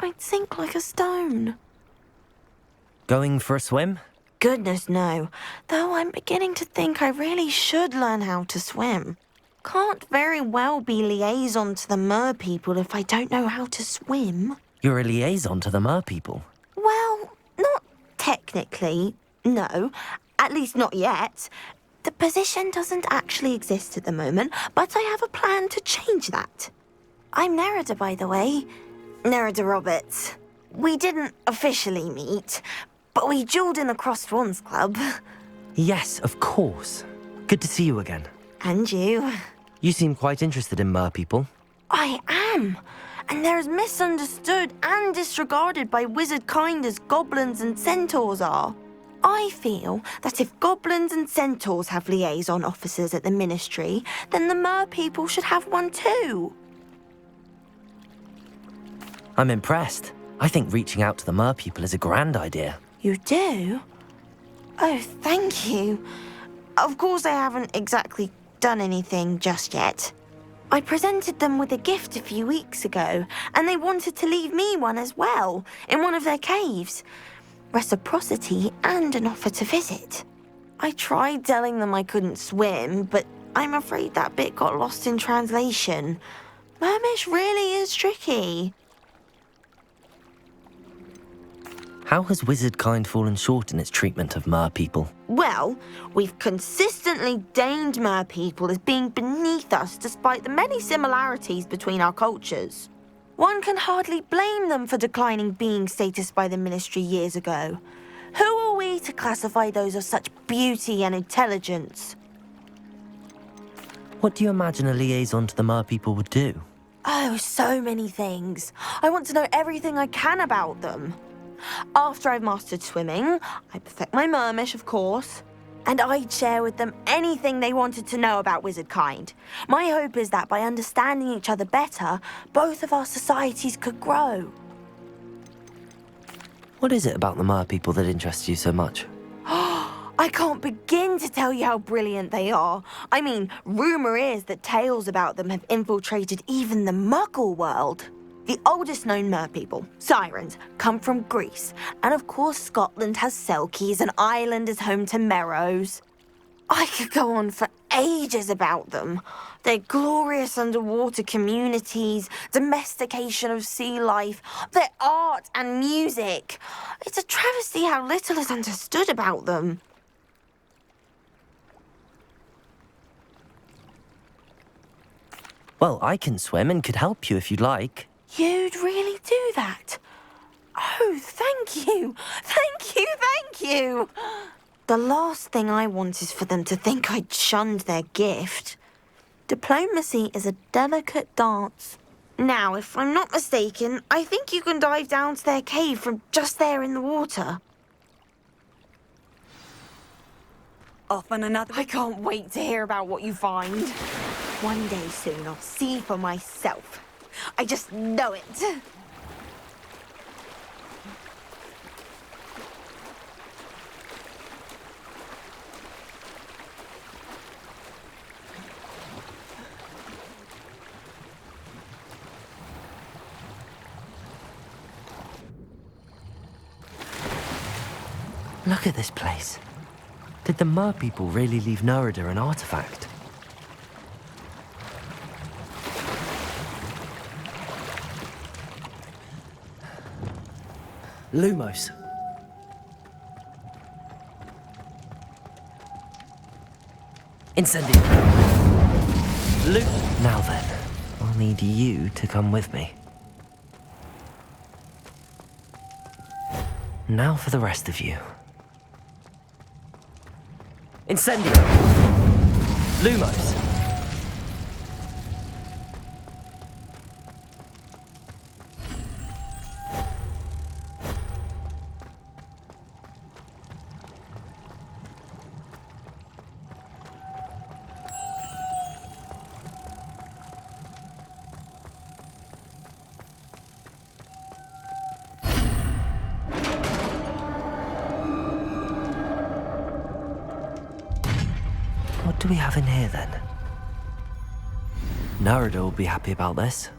I'd sink like a stone. Going for a swim? Goodness, no. Though I'm beginning to think I really should learn how to swim. Can't very well be liaison to the mer people if I don't know how to swim. You're a liaison to the mer people? Well, not technically, no. At least not yet. The position doesn't actually exist at the moment, but I have a plan to change that. I'm Nerida, by the way. Nerida Roberts. We didn't officially meet, but we duelled in the Crossed Wands Club. Yes, of course. Good to see you again. And you. You seem quite interested in mer people. I am. And they're as misunderstood and disregarded by wizard kind as goblins and centaurs are. I feel that if goblins and centaurs have liaison officers at the ministry, then the mer people should have one too. I'm impressed. I think reaching out to the mer people is a grand idea. You do? Oh, thank you. Of course I haven't exactly done anything just yet. I presented them with a gift a few weeks ago, and they wanted to leave me one as well, in one of their caves. Reciprocity and an offer to visit. I tried telling them I couldn't swim, but I'm afraid that bit got lost in translation. Mermish really is tricky. How has wizard kind fallen short in its treatment of mer people? Well, we've consistently deigned mer people as being beneath us despite the many similarities between our cultures. One can hardly blame them for declining being status by the ministry years ago. Who are we to classify those of such beauty and intelligence? What do you imagine a liaison to the mer people would do? Oh, so many things. I want to know everything I can about them. After I've mastered swimming, I perfect my mermish, of course, and I'd share with them anything they wanted to know about wizard kind. My hope is that by understanding each other better, both of our societies could grow. What is it about the mer people that interests you so much? I can't begin to tell you how brilliant they are. I mean, rumour is that tales about them have infiltrated even the Muggle world. The oldest known mer people, sirens, come from Greece. And of course Scotland has Selkies and Ireland is home to Merrows. I could go on for ages about them. Their glorious underwater communities, domestication of sea life, their art and music. It's a travesty how little is understood about them. Well, I can swim and could help you if you'd like. You'd really do that? Oh, thank you! Thank you, thank you! The last thing I want is for them to think I'd shunned their gift. Diplomacy is a delicate dance. Now, if I'm not mistaken, I think you can dive down to their cave from just there in the water. Off on another... I can't wait to hear about what you find. One day soon, I'll see for myself. I just know it. Look at this place. Did the mer people really leave Nerida an artifact? Lumos. Incendio. Now then, I'll need you to come with me. Now for the rest of you. Incendio. Lumos. What do we have in here, then? Nerida will be happy about this.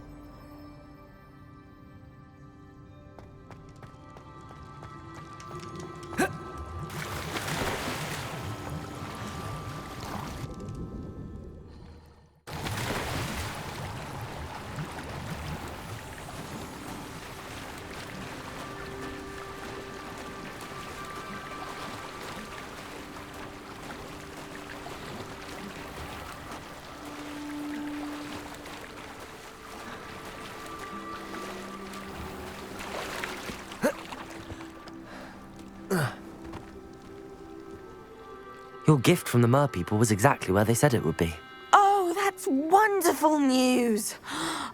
Your gift from the mer people was exactly where they said it would be. Oh, that's wonderful news.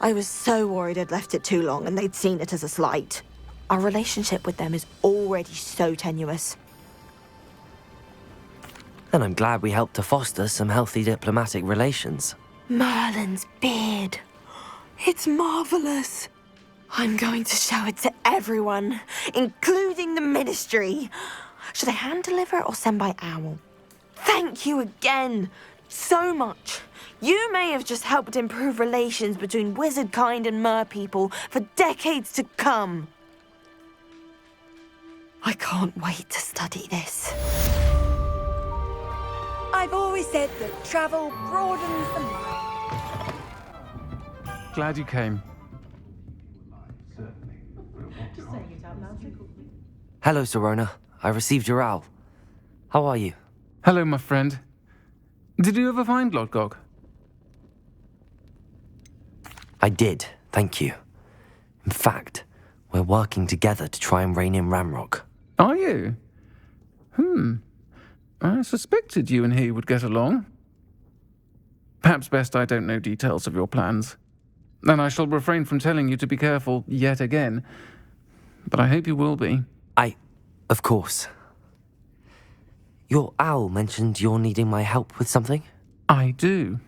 I was so worried I'd left it too long and they'd seen it as a slight. Our relationship with them is already so tenuous. And I'm glad we helped to foster some healthy diplomatic relations. Merlin's beard. It's marvelous. I'm going to show it to everyone, including the ministry. Should I hand deliver it or send by owl? Thank you again so much. You may have just helped improve relations between wizard kind and mer people for decades to come. I can't wait to study this. I've always said that travel broadens the mind. Glad you came. Hello, Sirona. I received your owl. How are you? Hello, my friend. Did you ever find Lodgok? I did, thank you. In fact, we're working together to try and rein in Ranrok. Are you? I suspected you and he would get along. Perhaps best I don't know details of your plans. And I shall refrain from telling you to be careful yet again. But I hope you will be. Of course. Your owl mentioned you're needing my help with something? I do.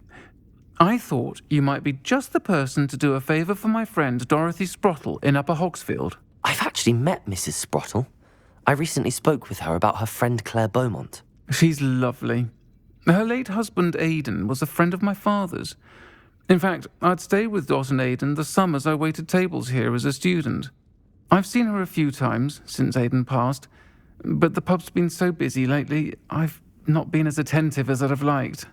I thought you might be just the person to do a favour for my friend Dorothy Sprottle in Upper Hogsfield. I've actually met Mrs. Sprottle. I recently spoke with her about her friend Claire Beaumont. She's lovely. Her late husband Aidan was a friend of my father's. In fact, I'd stay with Dot and Aidan the summers I waited tables here as a student. I've seen her a few times since Aidan passed, but the pub's been so busy lately, I've not been as attentive as I'd have liked.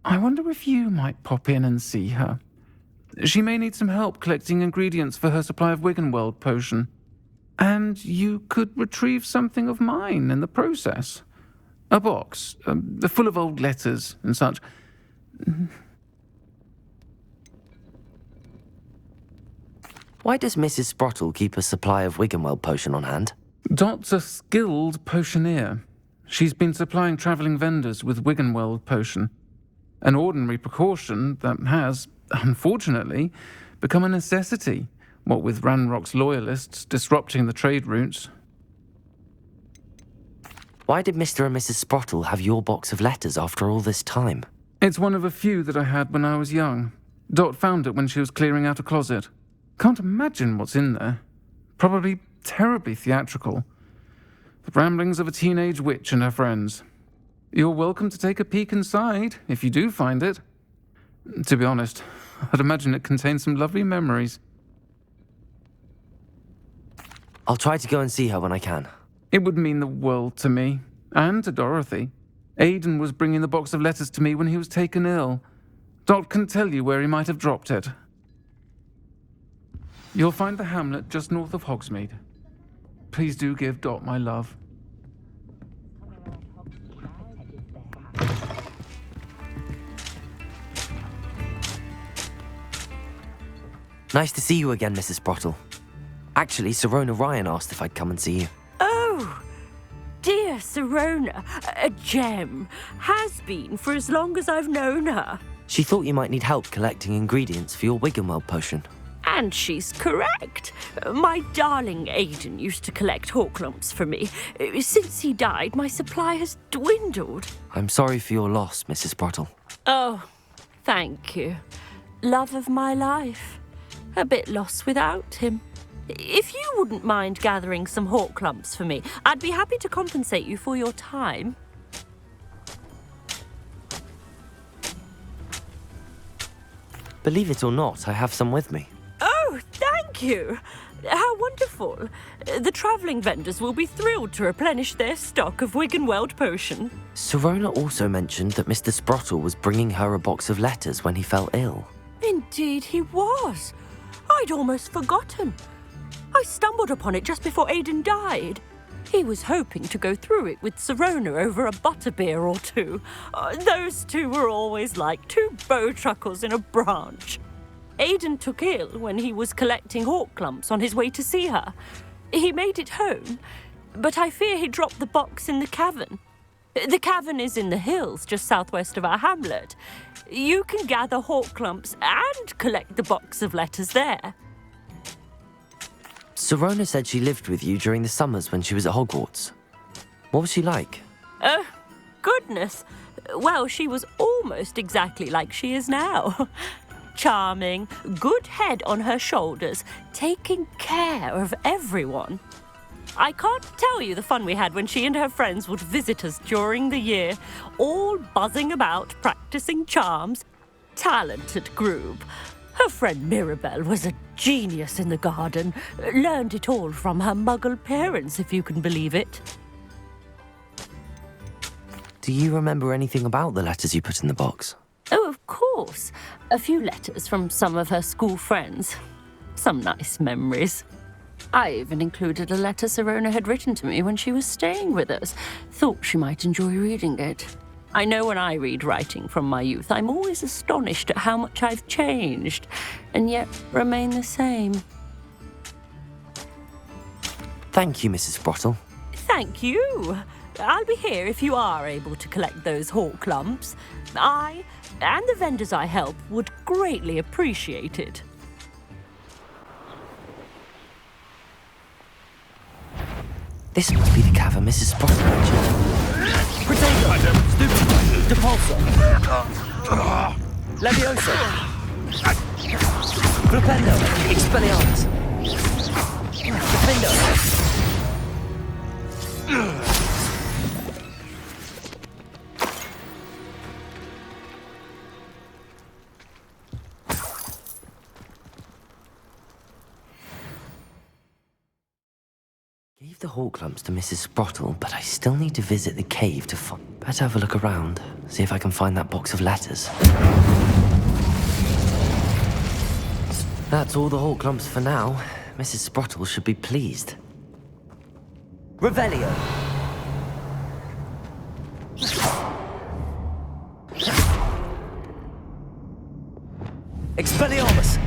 I wonder if you might pop in and see her. She may need some help collecting ingredients for her supply of Wiggenweld potion. And you could retrieve something of mine in the process. A box, full of old letters and such. Why does Mrs. Sprottle keep a supply of Wiggenweld potion on hand? Dot's a skilled potioneer. She's been supplying travelling vendors with Wiggenweld potion. An ordinary precaution that has, unfortunately, become a necessity, what with Ranrok's Loyalists disrupting the trade routes. Why did Mr. and Mrs. Sprottle have your box of letters after all this time? It's one of a few that I had when I was young. Dot found it when she was clearing out a closet. Can't imagine what's in there. Probably terribly theatrical. The ramblings of a teenage witch and her friends. You're welcome to take a peek inside, if you do find it. To be honest, I'd imagine it contains some lovely memories. I'll try to go and see her when I can. It would mean the world to me, and to Dorothy. Aidan was bringing the box of letters to me when he was taken ill. Dot can tell you where he might have dropped it. You'll find the hamlet just north of Hogsmeade. Please do give Dot my love. Nice to see you again, Mrs. Sprottle. Actually, Sirona Ryan asked if I'd come and see you. Oh, dear Sirona, a gem. Has been for as long as I've known her. She thought you might need help collecting ingredients for your Wiggenweld potion. And she's correct. My darling Aidan used to collect Horklumps for me. Since he died, my supply has dwindled. I'm sorry for your loss, Mrs. Sprottle. Oh, thank you. Love of my life. A bit lost without him. If you wouldn't mind gathering some Horklumps for me, I'd be happy to compensate you for your time. Believe it or not, I have some with me. Oh, thank you. How wonderful. The travelling vendors will be thrilled to replenish their stock of Wiggenweld potion. Sirona also mentioned that Mr. Sprottle was bringing her a box of letters when he fell ill. Indeed he was. I'd almost forgotten. I stumbled upon it just before Aidan died. He was hoping to go through it with Sirona over a butterbeer or two. Those two were always like two bowtruckles in a branch. Aidan took ill when he was collecting Horklumps on his way to see her. He made it home, but I fear he dropped the box in the cavern. The cavern is in the hills just southwest of our hamlet. You can gather hawk clumps and collect the box of letters there. Sirona said she lived with you during the summers when she was at Hogwarts. What was she like? Oh, goodness. Well, she was almost exactly like she is now. Charming, good head on her shoulders, taking care of everyone. I can't tell you the fun we had when she and her friends would visit us during the year, all buzzing about, practicing charms. Talented group. Her friend Mirabelle was a genius in the garden. Learned it all from her muggle parents, if you can believe it. Do you remember anything about the letters you put in the box? Oh, of course. A few letters from some of her school friends. Some nice memories. I even included a letter Sirona had written to me when she was staying with us. Thought she might enjoy reading it. I know when I read writing from my youth, I'm always astonished at how much I've changed, and yet remain the same. Thank you, Mrs. Sprottle. Thank you. I'll be here if you are able to collect those hawk clumps. I, and the vendors I help, would greatly appreciate it. This must be the cavern Mrs. Sprottle mentioned. Potato! Stupid! Depulso! Levioso! Flipendo! Expelliarmus! Defendo! Gave the hawk lumps to Mrs. Sprottle, but I still need to visit the cave to find... Better have a look around, see if I can find that box of letters. That's all the hawk lumps for now. Mrs. Sprottle should be pleased. Revelio! Expelliarmus!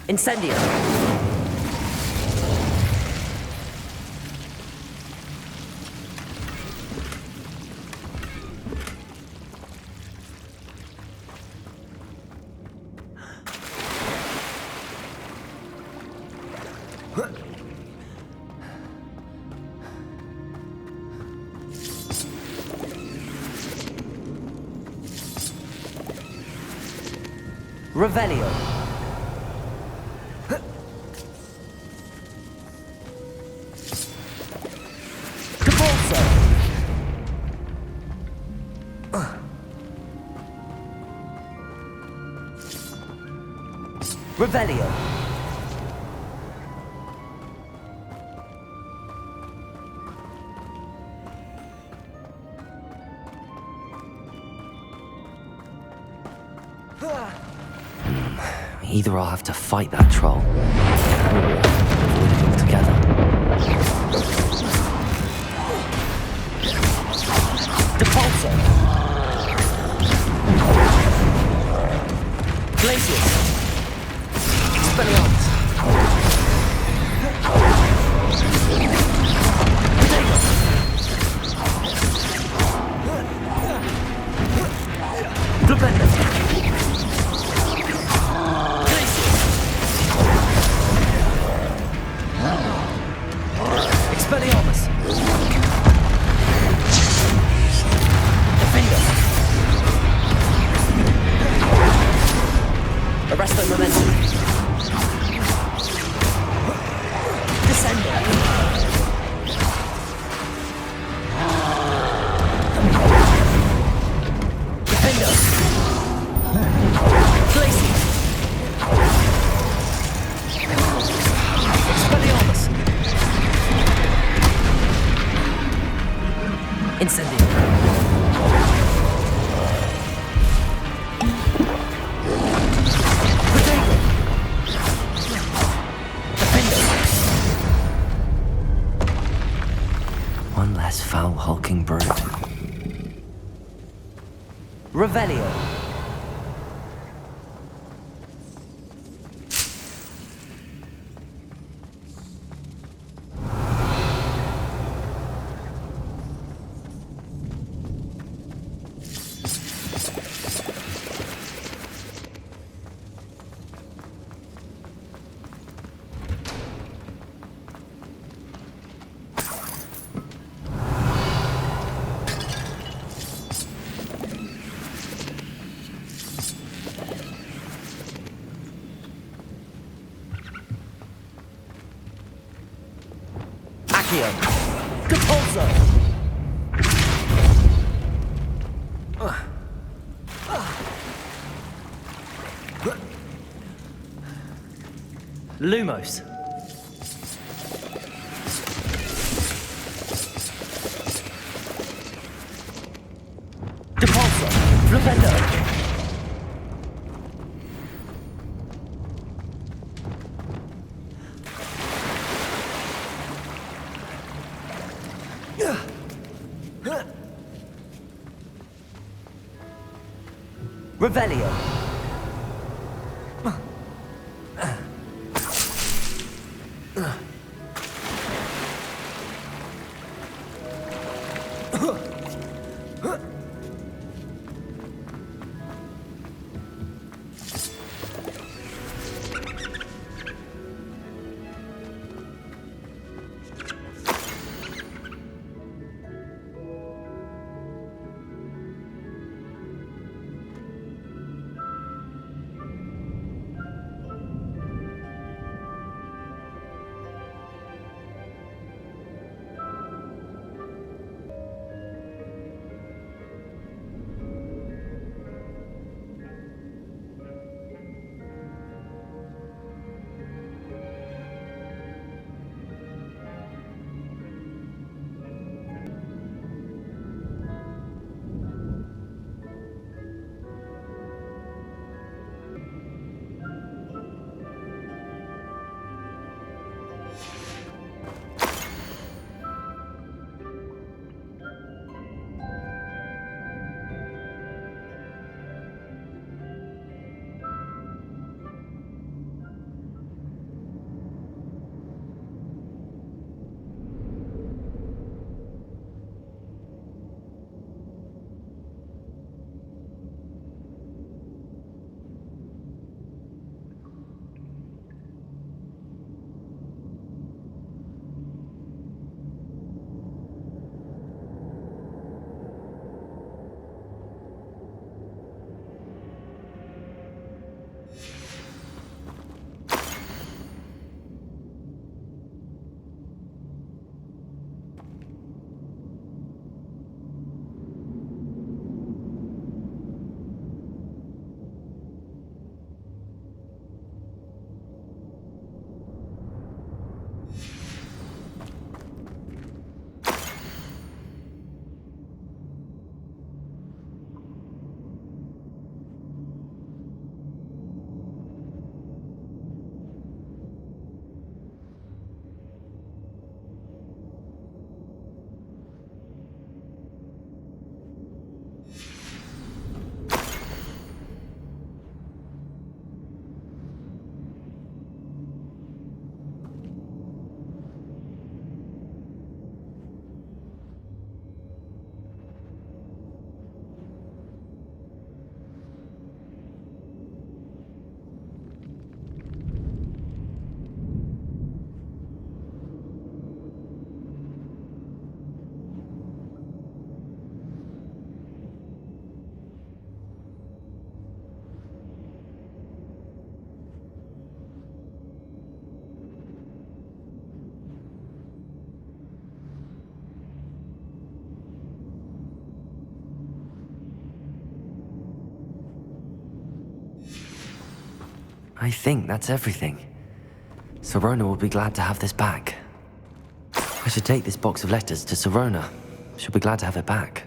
Incendio. Revelio. Depulso. Revelio. Either I'll have to fight that troll, or avoid it altogether. Depulso! Glacius! Expelliarmus! Flipendo! Expelliarmus! Defender! Arresto momentum! Descender! Defender! Glacius! Expelliarmus! Incendio. Potato. Defender. One less foul hulking brute. Revelio. Accio. Capulso. Lumos. Depulso. Flipendo. Revelio. I think that's everything. Sirona will be glad to have this back. I should take this box of letters to Sirona. She'll be glad to have it back.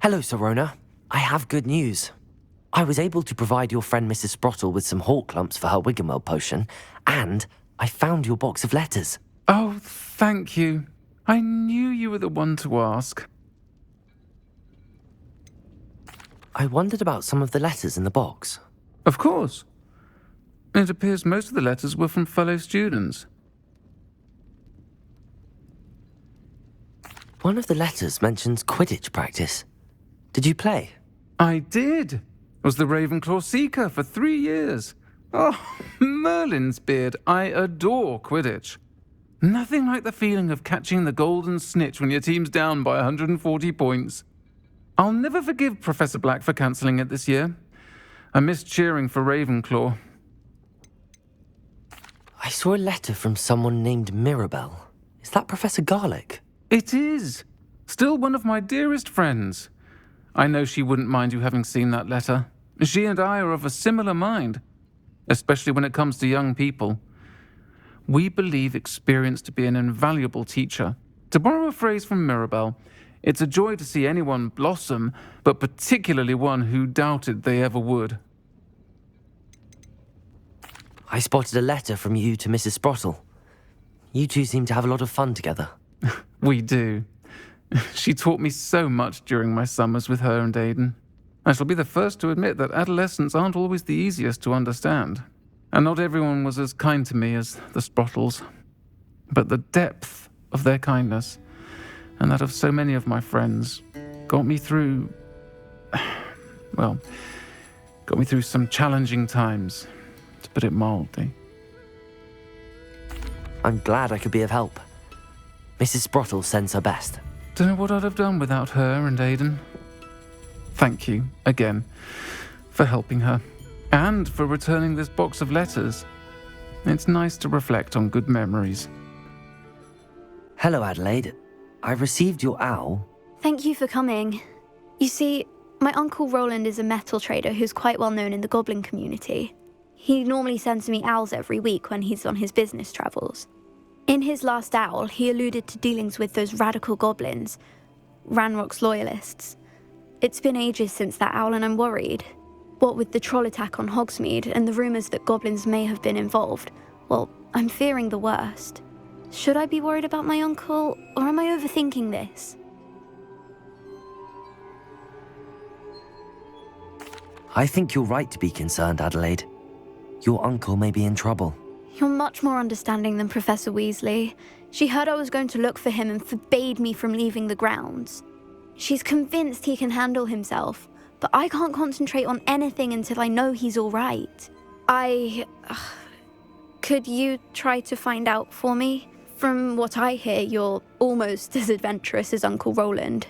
Hello, Sirona. I have good news. I was able to provide your friend Mrs. Sprottle with some hawk lumps for her Wiggenweld potion, and I found your box of letters. Oh, thank you. I knew you were the one to ask. I wondered about some of the letters in the box. Of course. It appears most of the letters were from fellow students. One of the letters mentions Quidditch practice. Did you play? I did. Was the Ravenclaw Seeker for 3 years. Oh, Merlin's beard. I adore Quidditch. Nothing like the feeling of catching the golden snitch when your team's down by 140 points. I'll never forgive Professor Black for cancelling it this year. I missed cheering for Ravenclaw. I saw a letter from someone named Mirabelle. Is that Professor Garlick? It is. Still one of my dearest friends. I know she wouldn't mind you having seen that letter. She and I are of a similar mind, especially when it comes to young people. We believe experience to be an invaluable teacher. To borrow a phrase from Mirabelle, it's a joy to see anyone blossom, but particularly one who doubted they ever would. I spotted a letter from you to Mrs. Sprottle. You two seem to have a lot of fun together. We do. She taught me so much during my summers with her and Aidan. I shall be the first to admit that adolescents aren't always the easiest to understand. And not everyone was as kind to me as the Sprottles. But the depth of their kindness, and that of so many of my friends, got me through some challenging times, to put it mildly. I'm glad I could be of help. Mrs. Sprottle sends her best. Don't know what I'd have done without her and Aidan. Thank you, again, for helping her, and for returning this box of letters. It's nice to reflect on good memories. Hello, Adelaide. I received your owl. Thank you for coming. You see, my uncle Rowland is a metal trader who's quite well known in the goblin community. He normally sends me owls every week when he's on his business travels. In his last owl, he alluded to dealings with those radical goblins, Ranrok's Loyalists. It's been ages since that owl and I'm worried. What with the troll attack on Hogsmeade and the rumours that goblins may have been involved, well, I'm fearing the worst. Should I be worried about my uncle, or am I overthinking this? I think you're right to be concerned, Adelaide. Your uncle may be in trouble. You're much more understanding than Professor Weasley. She heard I was going to look for him and forbade me from leaving the grounds. She's convinced he can handle himself, but I can't concentrate on anything until I know he's all right. Could you try to find out for me? From what I hear, you're almost as adventurous as Uncle Rowland.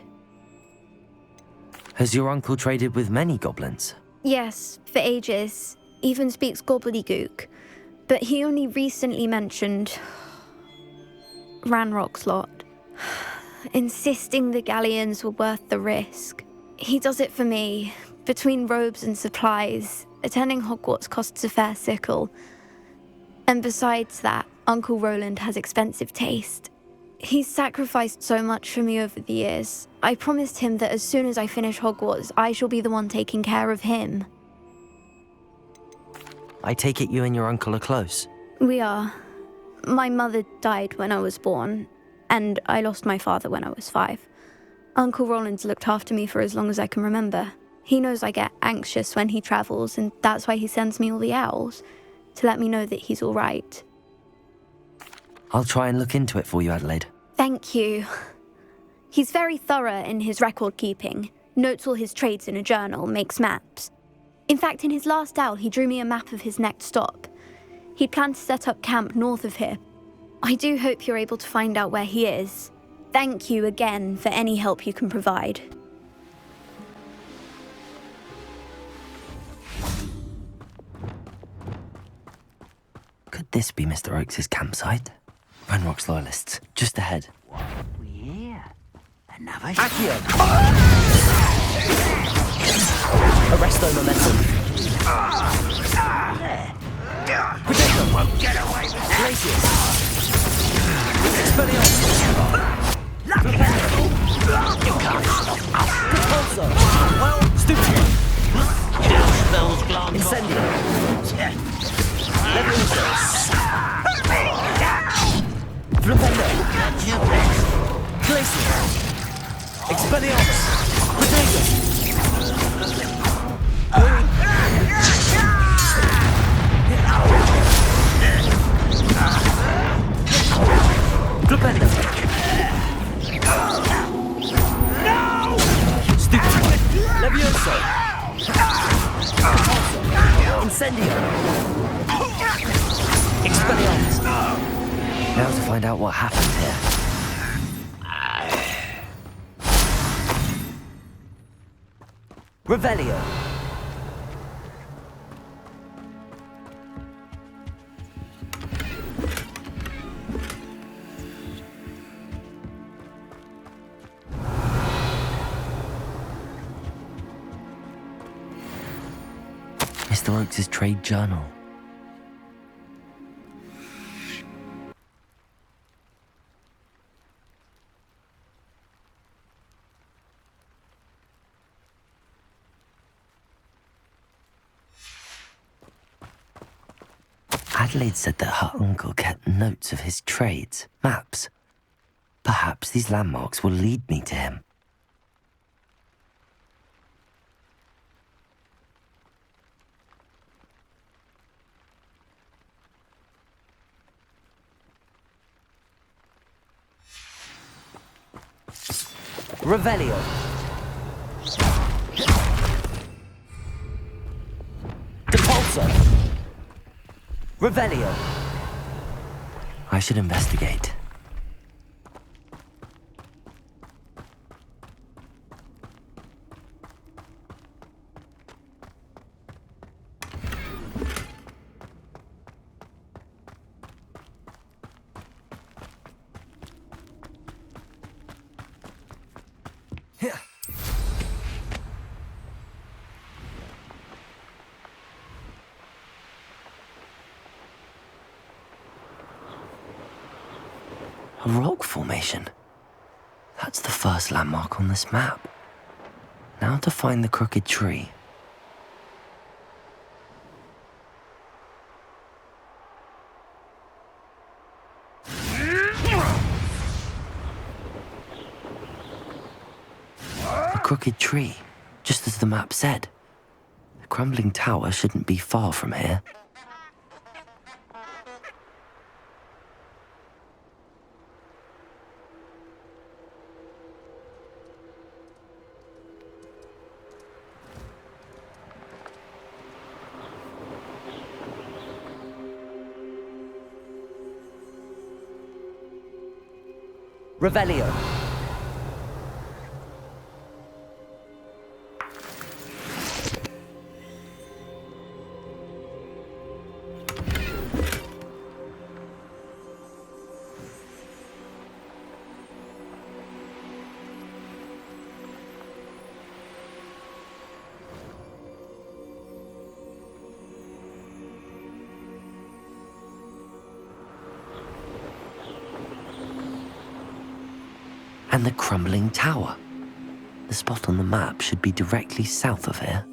Has your uncle traded with many goblins? Yes, for ages. Even speaks gobbledygook. But he only recently mentioned Ranrok's lot, insisting the galleons were worth the risk. He does it for me. Between robes and supplies, attending Hogwarts costs a fair sickle. And besides that, Uncle Rowland has expensive taste. He's sacrificed so much for me over the years. I promised him that as soon as I finish Hogwarts, I shall be the one taking care of him. I take it you and your uncle are close. We are. My mother died when I was born, and I lost my father when I was 5. Uncle Rowland's looked after me for as long as I can remember. He knows I get anxious when he travels, and that's why he sends me all the owls, to let me know that he's all right. I'll try and look into it for you, Adelaide. Thank you. He's very thorough in his record keeping, notes all his trades in a journal, makes maps. In fact, in his last owl, he drew me a map of his next stop. He'd planned to set up camp north of here. I do hope you're able to find out where he is. Thank you again for any help you can provide. Could this be Mr. Oakes' campsite? Ranrok's Loyalists, just ahead. Yeah. Another Accio! Arresto momentum. Protector! won't get away with that. Glacius! Expelliarmus! You can't stop us. Repulsor! Well, stupid! Catch those glance. Incendio! Leviosa! Flipendo! Got you, Rex. Glacius! Expelliarmus! Protego! Levioso! Incendio! Expelliarmus! Now to find out what happened here. Revelio! Mr. Oakes' trade journal. Adelaide said that her uncle kept notes of his trades, maps. Perhaps these landmarks will lead me to him. Revelio. Depulso. Revelio. I should investigate. A rock formation. That's the first landmark on this map. Now to find the crooked tree. A crooked tree, just as the map said. The crumbling tower shouldn't be far from here. Revelio. And the crumbling tower. The spot on the map should be directly south of here.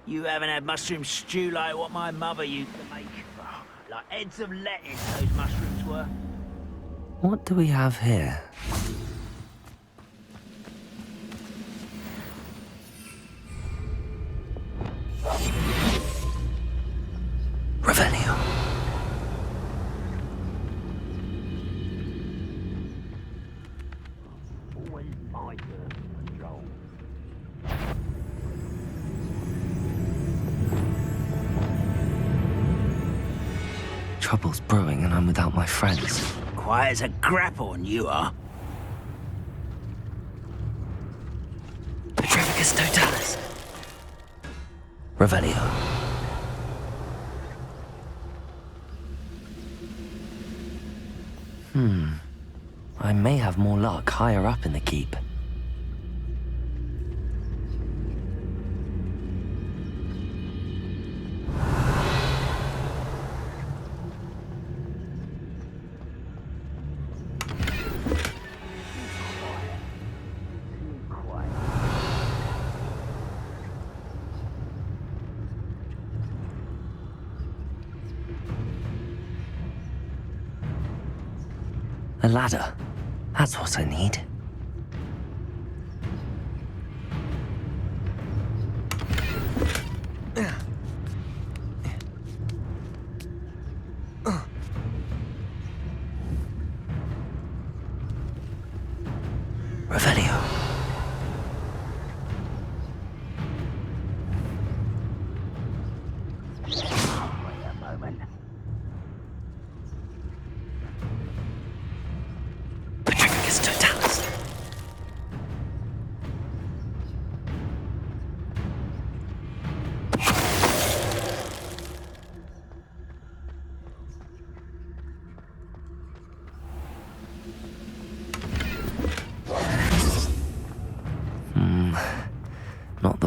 You haven't had mushroom stew like what my mother used to make. Oh, like heads of lettuce, those mushrooms were. What do we have here? Revelio. Always my turn to control. Trouble's brewing and I'm without my friends. Quiet as a grapple, you are. Petrificus totalis. Revelio. I may have more luck higher up in the keep. A ladder. That's what I need.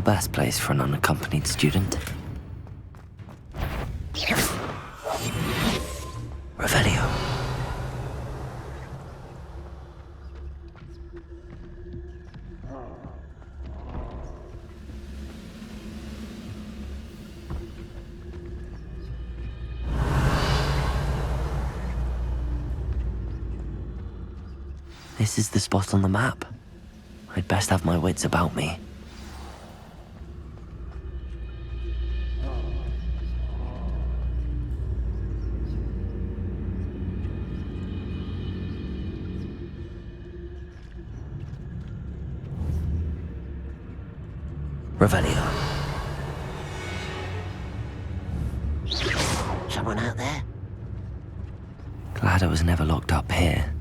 best place for an unaccompanied student. Revelio. This is the spot on the map. I'd best have my wits about me. Revelio. Someone out there? Glad I was never locked up here.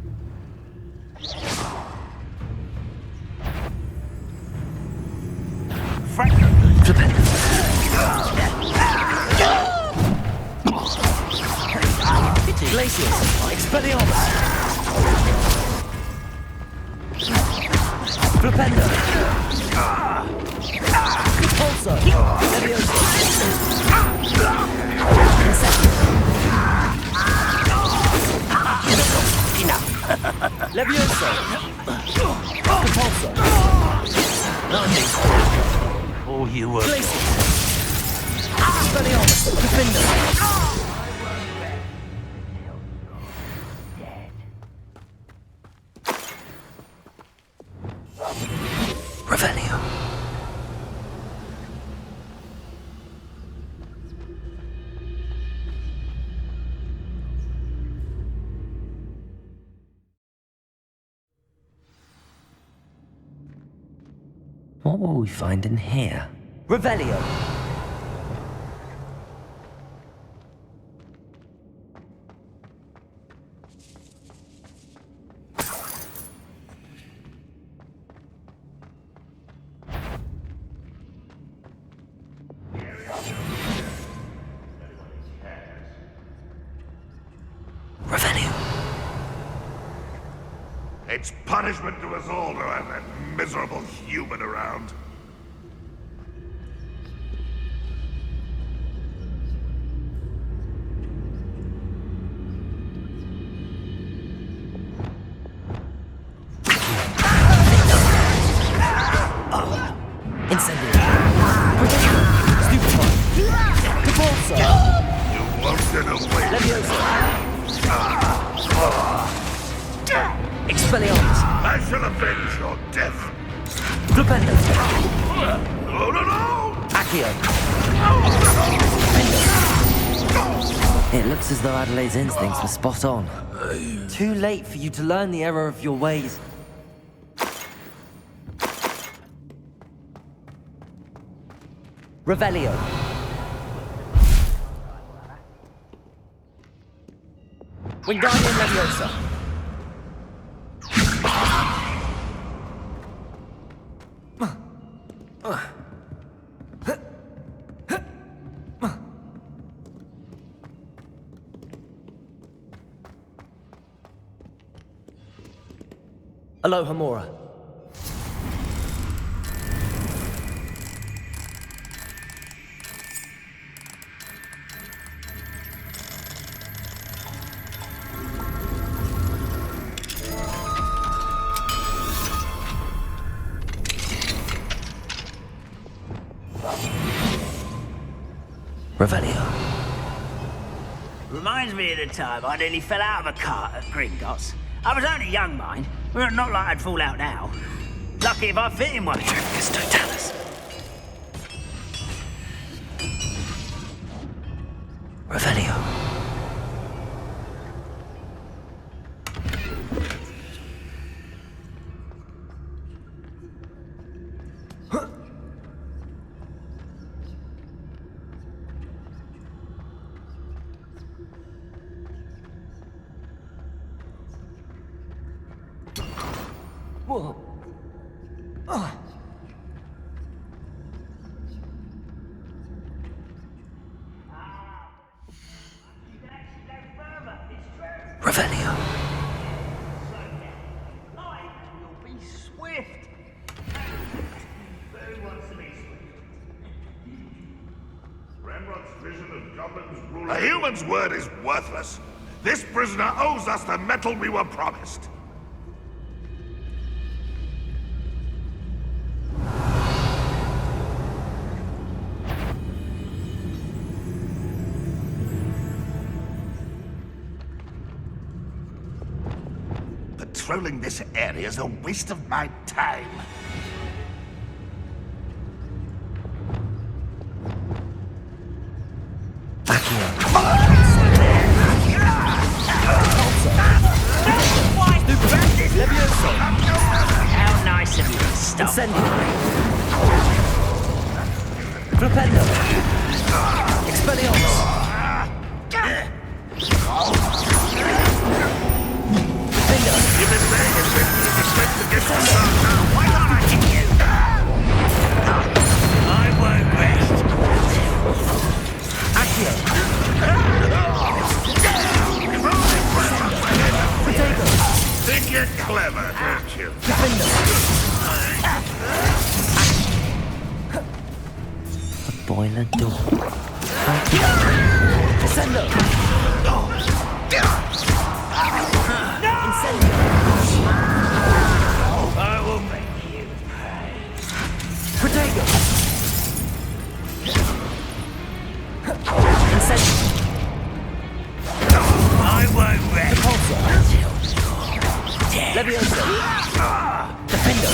Glaciers! Expelliarmus! Flipendo! Pulso! Levioso! Enough! Levioso! Pulso! Lightning! All you were. Glaciers! Expelliarmus! Flipendo! Revelio. What will we find in here? Revelio! It's punishment to us all to have that miserable human around. Incendiary! Stupefy! Repulsor! You won't get away. Leviosa! Expelliarmus! I shall avenge your death. Flipendo! No, no, no! Accio! It looks as though Adelaide's instincts were spot on. Too late for you to learn the error of your ways. Revelio! Wingardium Leviosa! Alohomora. Revelio. Reminds me of the time I nearly fell out of a cart at Gringotts. I was only young, mind. Well, not like I'd fall out now. Lucky if I fit in one. Totalis. Revelio. Whoa. Revelio. Life will be swift. Who wants to be swift? Ranrok's vision of goblins ruling... A human's word is worthless. This prisoner owes us the metal we were promised. Patrolling this area is a waste of my time. How nice of you to stop. Incendio. Flipendo. Expelliarmus. You've been saying it's been expect to get some now. Why not I hit you? I won't rest. Accio. Think you're clever, don't you? Boiler door. Descendo. Incendio. I will make you pay. Protego. Incendio. I won't rest Repulsor. until you're dead. Levioso. Defendo.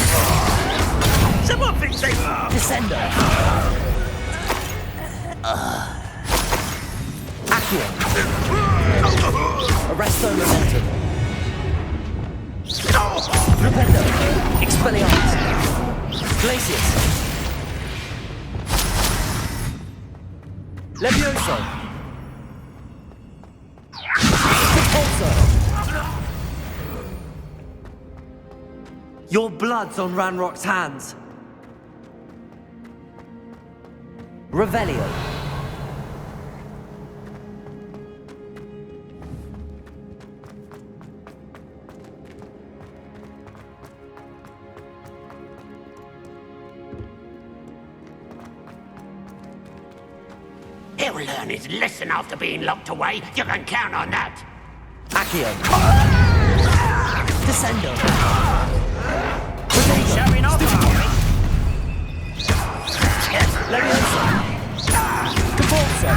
Someone fix it. Descendo. Accio. Arresto momentum. Flipendo. Expelliarmus. Glacius. Levioso. Repulsor. Your blood's on Ranrok's hands. Revelio. He'll learn his lesson after being locked away. You can count on that. Accio. Descendo. Showing off, are we? Levioso. Repulsor.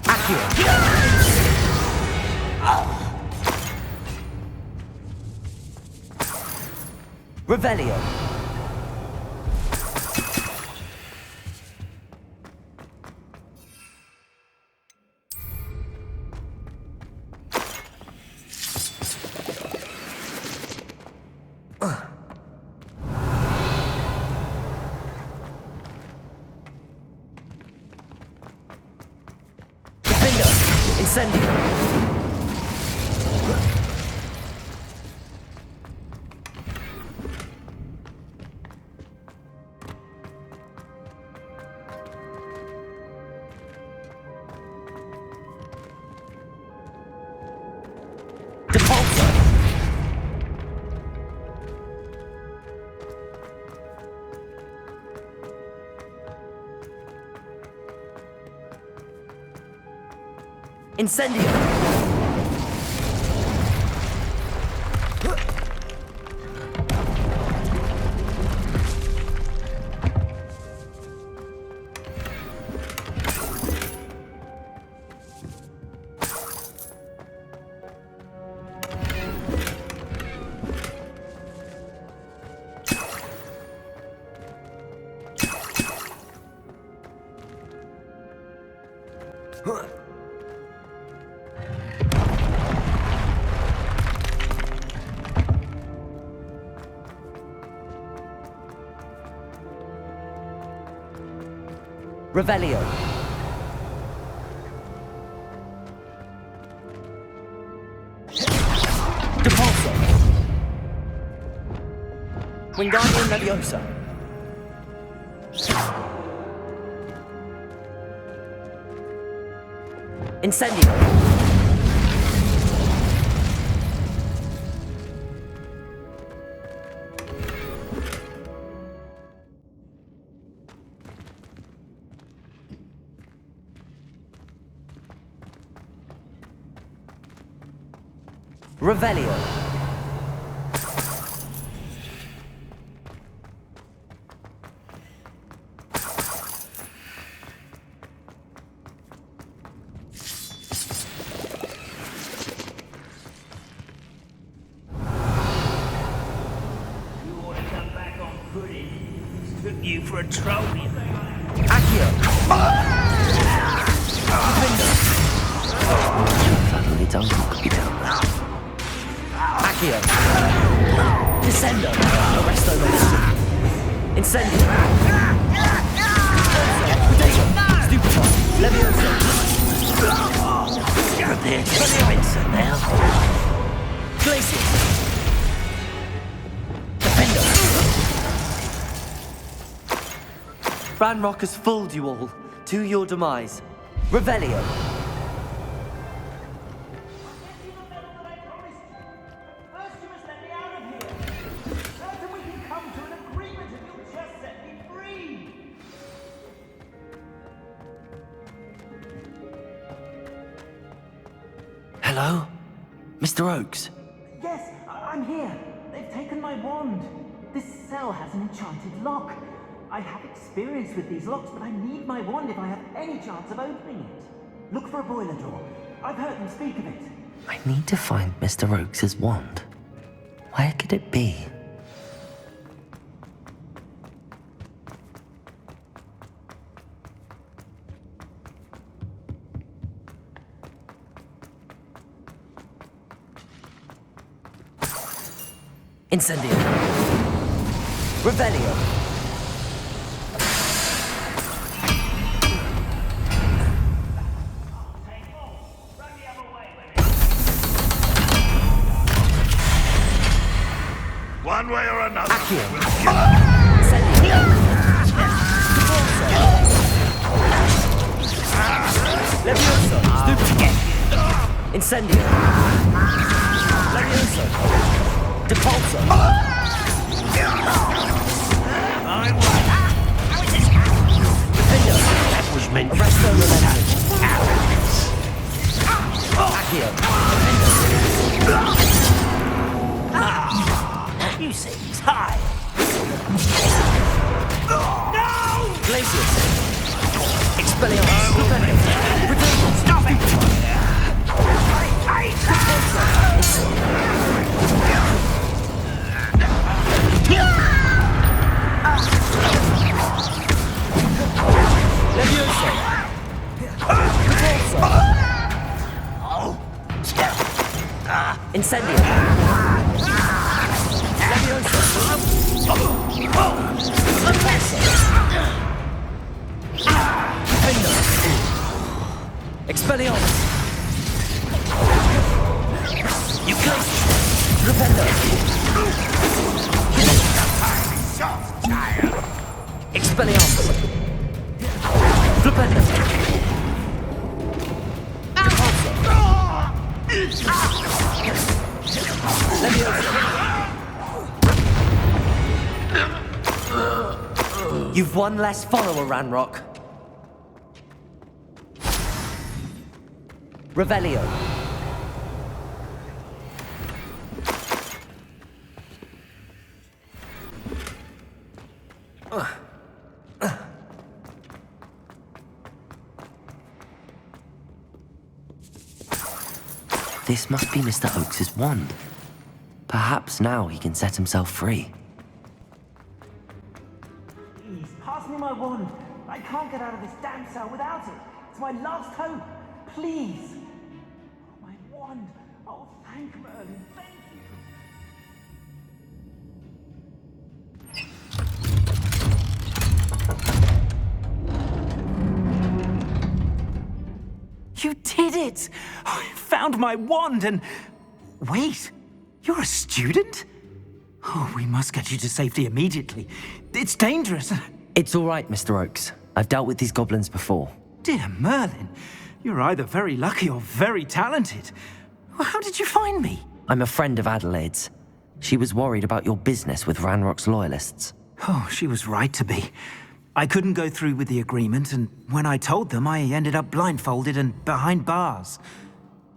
Accio. Revelio. Incendio. Depulsor. Incendio. Revelio. Depulsor. Wingardium Leviosa. Incendio. Revelio. You for a trophy. Accio. Suddenly don't look me down now. Accio. Descendo. Arresto Melissa. Incendio. Stupefy. Levioso. Go there, Spencer now. Glacius. Defender. Ranrok has fooled you all. To your demise. Revelio. Hello? Mr. Oakes? Yes, I'm here. They've taken my wand. This cell has an enchanted lock. I have experience with these locks, but I need my wand if I have any chance of opening it. Look for a boiler door. I've heard them speak of it. I need to find Mr. Oakes' wand. Where could it be? Incendio. Revelio. One way or another. Accio. We'll get Levioso. Stupefy. Incendio. Levioso. Depulso. Defender. That was meant to Arresto Melissa. Accio. You see, he's high. No! Glacius. Expelliarmus. Return. Stop it! Levioso. Repulso. Incendio. Levioso. Repulso. Defender. Expelliarmus. You close. Repender. Expelliarmus. Repender. You've one less follower, Ranrok. Revelio. This must be Mr. Oakes' wand. Perhaps now he can set himself free. Please, pass me my wand. I can't get out of this damn cell without it. It's my last hope. Please. Oh, my wand. Oh, thank Merlin. Thank you. You did it! I found my wand and... Wait, you're a student? Oh, we must get you to safety immediately. It's dangerous. It's all right, Mr. Oakes. I've dealt with these goblins before. Dear Merlin, you're either very lucky or very talented. How did you find me? I'm a friend of Adelaide's. She was worried about your business with Ranrok's Loyalists. Oh, she was right to be. I couldn't go through with the agreement, and when I told them, I ended up blindfolded and behind bars.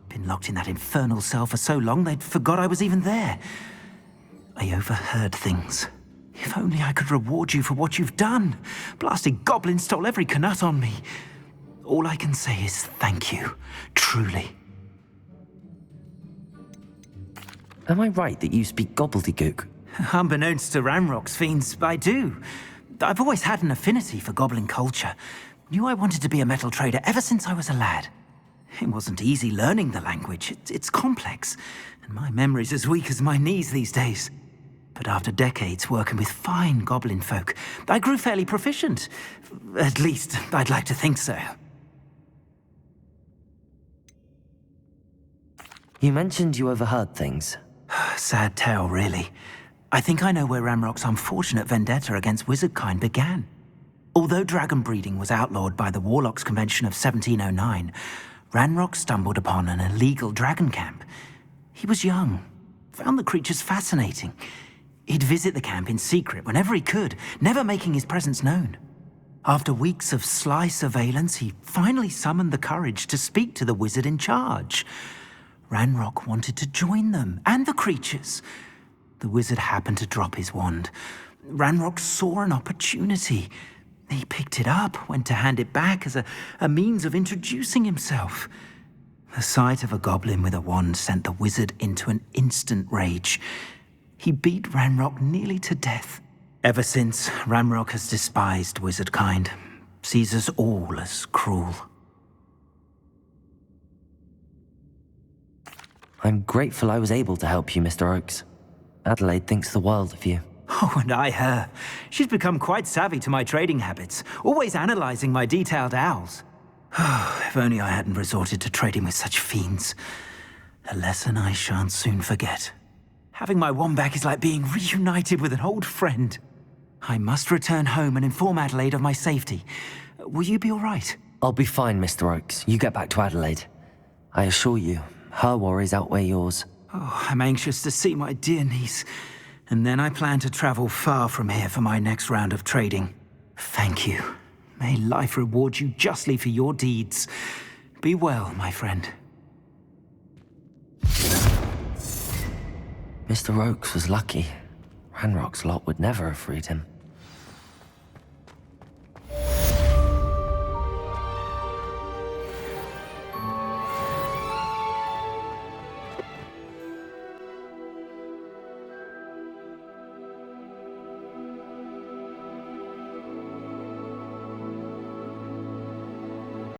Been locked in that infernal cell for so long they'd forgot I was even there. I overheard things. If only I could reward you for what you've done. Blasted goblin stole every canut on me. All I can say is thank you, truly. Am I right that you speak gobbledygook? Unbeknownst to Ranrok's fiends, I do. I've always had an affinity for goblin culture. Knew I wanted to be a metal trader ever since I was a lad. It wasn't easy learning the language. It's complex, and my memory's as weak as my knees these days. But after decades working with fine goblin folk, I grew fairly proficient. At least, I'd like to think so. You mentioned you overheard things. Sad tale, really. I think I know where Ranrok's unfortunate vendetta against wizardkind began. Although dragon breeding was outlawed by the Warlocks Convention of 1709, Ranrok stumbled upon an illegal dragon camp. He was young, found the creatures fascinating. He'd visit the camp in secret whenever he could, never making his presence known. After weeks of sly surveillance, he finally summoned the courage to speak to the wizard in charge. Ranrok wanted to join them, and the creatures. The wizard happened to drop his wand. Ranrok saw an opportunity. He picked it up, went to hand it back as a means of introducing himself. The sight of a goblin with a wand sent the wizard into an instant rage. He beat Ranrok nearly to death. Ever since, Ranrok has despised wizardkind, sees us all as cruel. I'm grateful I was able to help you, Mr. Oakes. Adelaide thinks the world of you. Oh, and I her. She's become quite savvy to my trading habits, always analyzing my detailed owls. If only I hadn't resorted to trading with such fiends. A lesson I shan't soon forget. Having my wand back is like being reunited with an old friend. I must return home and inform Adelaide of my safety. Will you be all right? I'll be fine, Mr. Oakes. You get back to Adelaide. I assure you, her worries outweigh yours. Oh, I'm anxious to see my dear niece. And then I plan to travel far from here for my next round of trading. Thank you. May life reward you justly for your deeds. Be well, my friend. Mr. Oakes was lucky. Ranrock's lot would never have freed him.